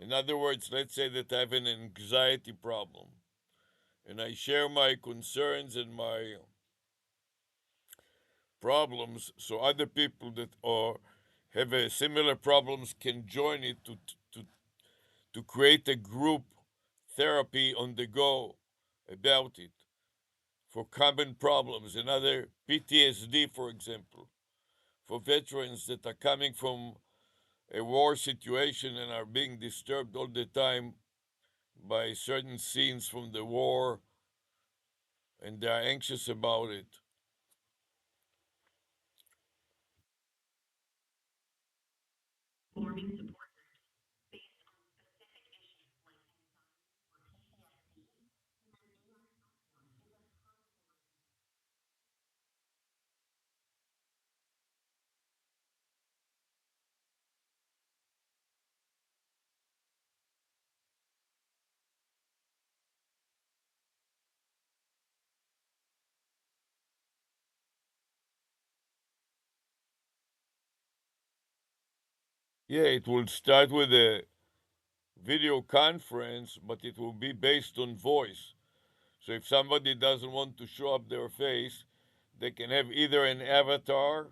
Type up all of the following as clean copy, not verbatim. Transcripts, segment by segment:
In other words, let's say that I have an anxiety problem and I share my concerns and my problems so other people that are have a similar problems can join it to to create a group therapy on the go about it for common problems. Another PTSD, for example, for veterans that are coming from a war situation and are being disturbed all the time by certain scenes from the war and they are anxious about it. Yeah, it will start with a video conference, but it will be based on voice. So if somebody doesn't want to show up their face, they can have either an avatar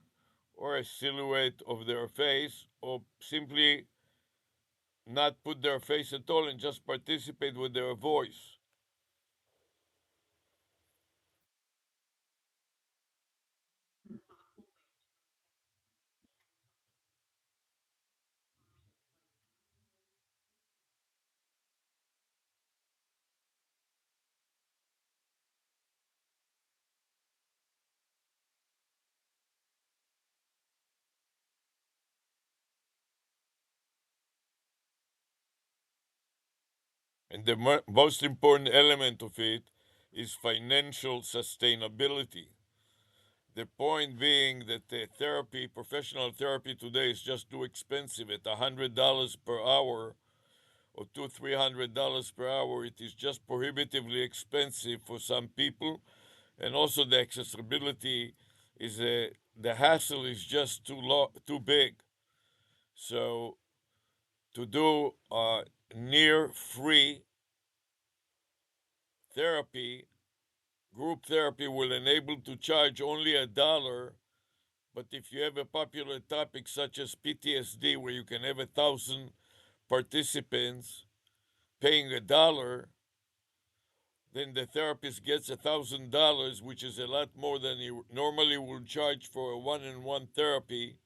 or a silhouette of their face, or simply not put their face at all and just participate with their voice. And the most important element of it is financial sustainability. The point being that the therapy, professional therapy today is just too expensive. At $100 per hour or $300 per hour, it is just prohibitively expensive for some people, and also the accessibility is the hassle is just too big. So to do near free therapy, group therapy will enable to charge only $1. But if you have a popular topic such as PTSD, where you can have 1,000 participants paying $1, then the therapist gets $1,000, which is a lot more than he normally would charge for a one-on-one therapy,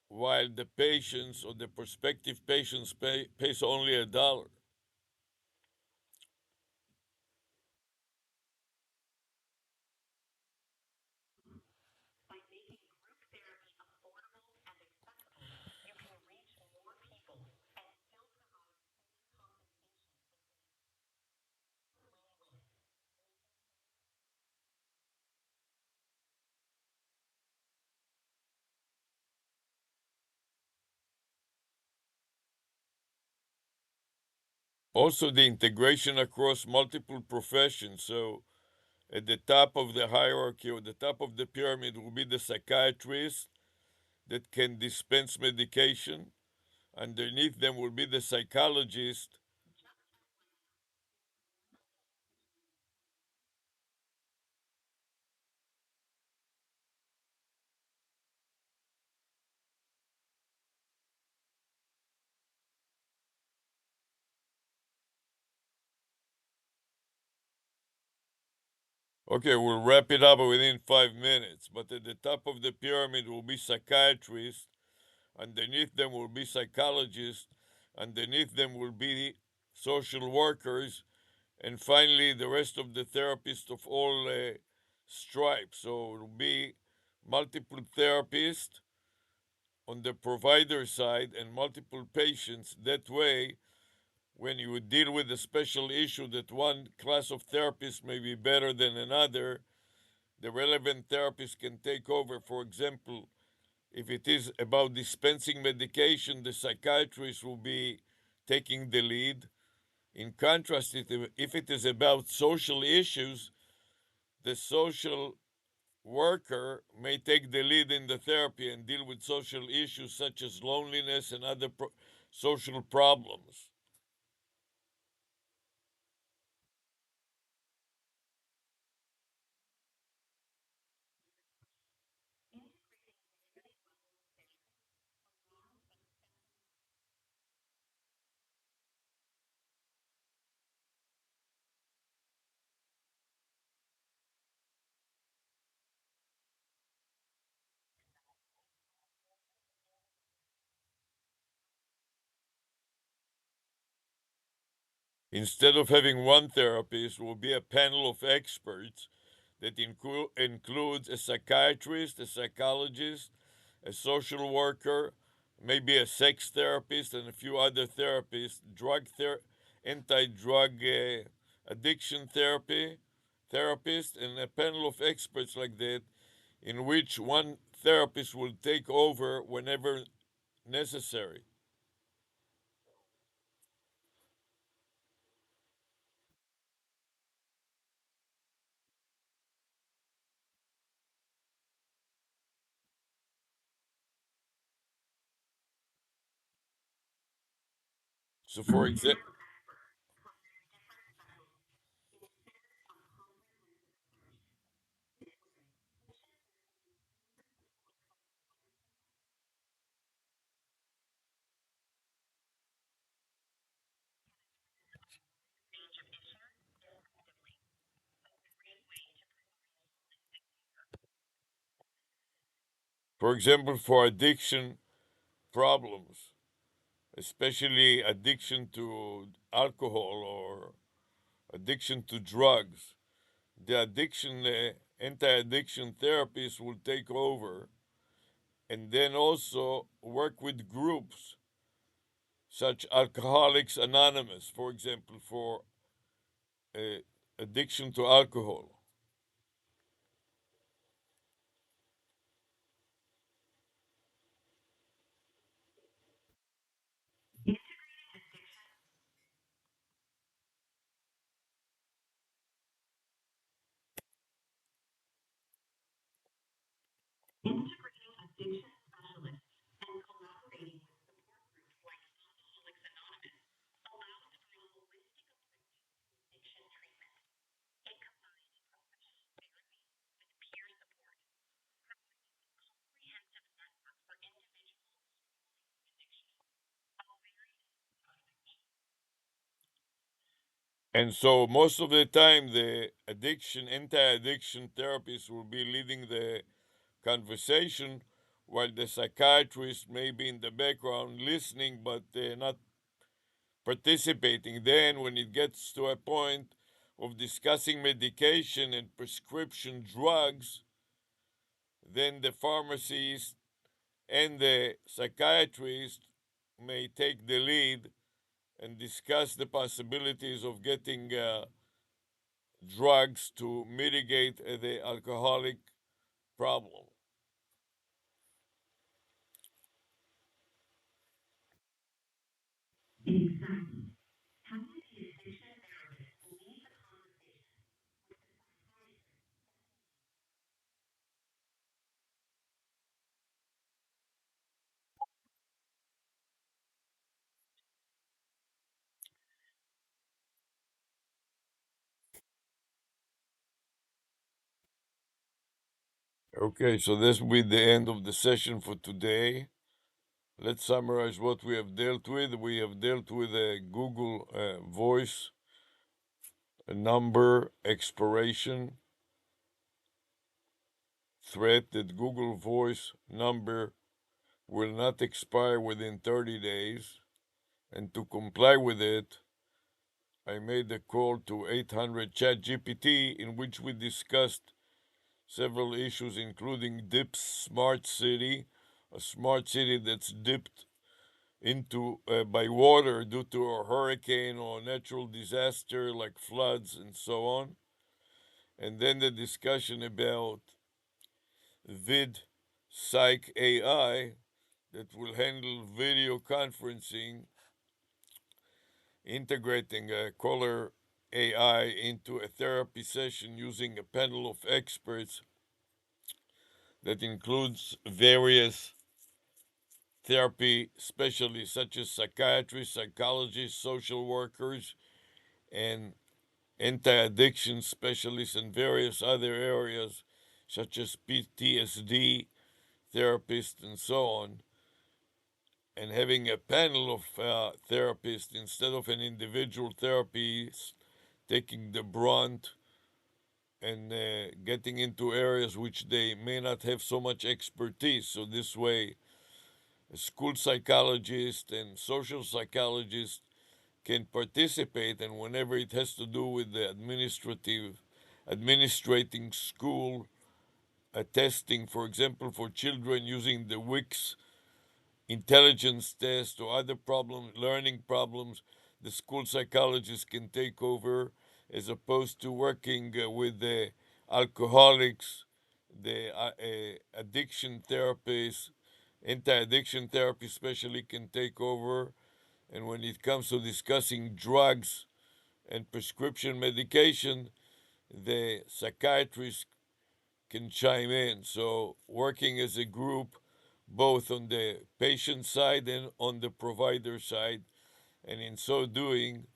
while the patients or the prospective patients pays only $1. Also, the integration across multiple professions. So, at the top of the hierarchy or the top of the pyramid will be the psychiatrist that can dispense medication. Underneath them will be the psychologist. Okay, we'll wrap it up within 5 minutes. But at the top of the pyramid will be psychiatrists. Underneath them will be psychologists. Underneath them will be social workers. And finally, the rest of the therapists of all stripes. So it will be multiple therapists on the provider side and multiple patients. That way, when you deal with a special issue that one class of therapists may be better than another, the relevant therapist can take over. For example, if it is about dispensing medication, the psychiatrist will be taking the lead. In contrast, if it is about social issues, the social worker may take the lead in the therapy and deal with social issues such as loneliness and other social problems. Instead of having one therapist, will be a panel of experts that includes a psychiatrist, a psychologist, a social worker, maybe a sex therapist, and a few other therapists, anti-drug addiction therapist, and a panel of experts like that, in which one therapist will take over whenever necessary. So, for example, for addiction problems, especially addiction to alcohol or addiction to drugs, the anti-addiction therapists will take over and then also work with groups such Alcoholics Anonymous, for example, for uh, addiction to alcohol. And so most of the time, the anti-addiction therapists will be leading the conversation, while the psychiatrist may be in the background listening, but not participating. Then, when it gets to a point of discussing medication and prescription drugs, then the pharmacist and the psychiatrist may take the lead and discuss the possibilities of getting drugs to mitigate the alcoholic problem. Okay, so this will be the end of the session for today. Let's summarize what we have dealt with. We have dealt with a Google voice number expiration threat that Google voice number will not expire within 30 days. And to comply with it, I made a call to 800 ChatGPT in which we discussed several issues, including DIP's smart city, a smart city that's dipped into by water due to a hurricane or natural disaster like floods and so on. And then the discussion about vid psych AI that will handle video conferencing, integrating a caller AI into a therapy session using a panel of experts that includes various therapy specialists such as psychiatrists, psychologists, social workers, and anti-addiction specialists in various other areas such as PTSD therapists and so on, and having a panel of therapists instead of an individual therapist taking the brunt and getting into areas which they may not have so much expertise. So this way, a school psychologist and social psychologist can participate, and whenever it has to do with the administrating school testing, for example, for children using the WICS intelligence test or other learning problems, the school psychologist can take over as opposed to working with the alcoholics, the addiction therapists, anti-addiction therapy especially can take over. And when it comes to discussing drugs and prescription medication, the psychiatrist can chime in. So working as a group, both on the patient side and on the provider side, and in so doing,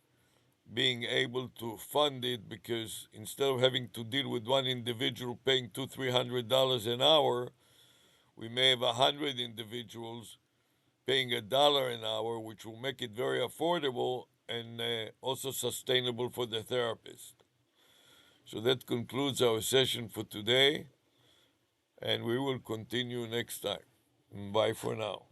being able to fund it, because instead of having to deal with one individual paying $200-300 an hour, we may have 100 individuals paying $1 an hour, which will make it very affordable and also sustainable for the therapist. So that concludes our session for today, and we will continue next time. Bye for now.